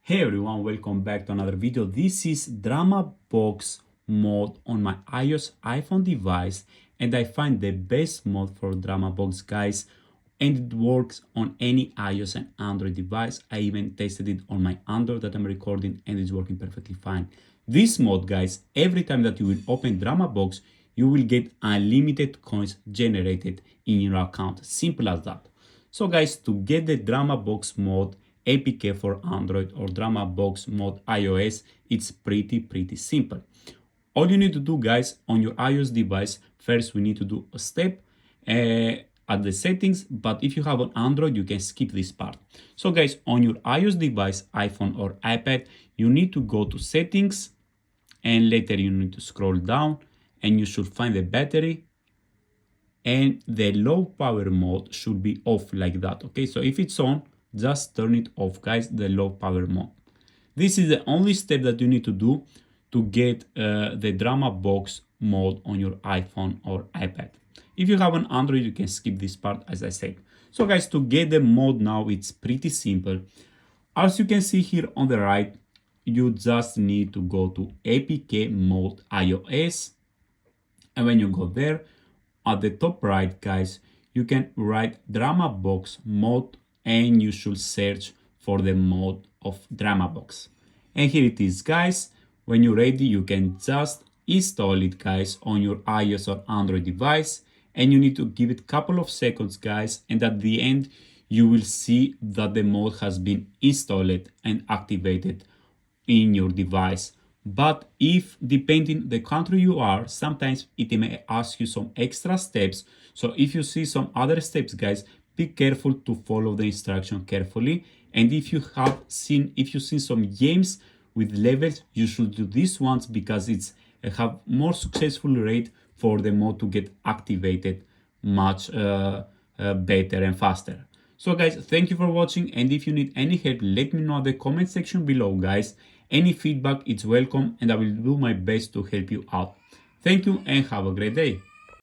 Hey everyone, welcome back to another video. This is DramaBox mode on my iOS iPhone device, and I find the best mode for DramaBox, guys, and it works on any iOS and Android device. I even tested it on my Android that I'm recording, and it's working perfectly fine. This mode, guys, every time that you will open DramaBox, you will get unlimited coins generated in your account. Simple as that. So guys, to get the DramaBox mode APK for Android or DramaBox mode iOS, it's pretty simple. All you need to do, guys, on your iOS device, first we need to do a step at the settings, but if you have an Android, you can skip this part. So guys, on your iOS device, iPhone or iPad, you need to go to settings, and later you need to scroll down and you should find the battery, and the low power mode should be off like that. Okay, so if it's on, just turn it off, guys, the low power mode. This is the only step that you need to do to get the DramaBox mode on your iPhone or iPad. If you have an Android, you can skip this part, as I said. So guys, to get the mode now, it's pretty simple. As you can see here on the right, you just need to go to APK mode iOS, and when you go there, at the top right, guys, you can write DramaBox mode, and you should search for the mode of DramaBox. And here it is, guys. When you're ready, you can just install it, guys, on your iOS or Android device, and you need to give it a couple of seconds, guys, and at the end you will see that the mode has been installed and activated in your device. But if, depending the country you are, sometimes it may ask you some extra steps. So if you see some other steps, guys, be careful to follow the instruction carefully. And if you've seen some games with levels, you should do these ones because it's have more successful rate for the mode to get activated much better and faster. So guys, thank you for watching, and if you need any help, let me know in the comment section below, guys. Any feedback is welcome, and I will do my best to help you out. Thank you and have a great day.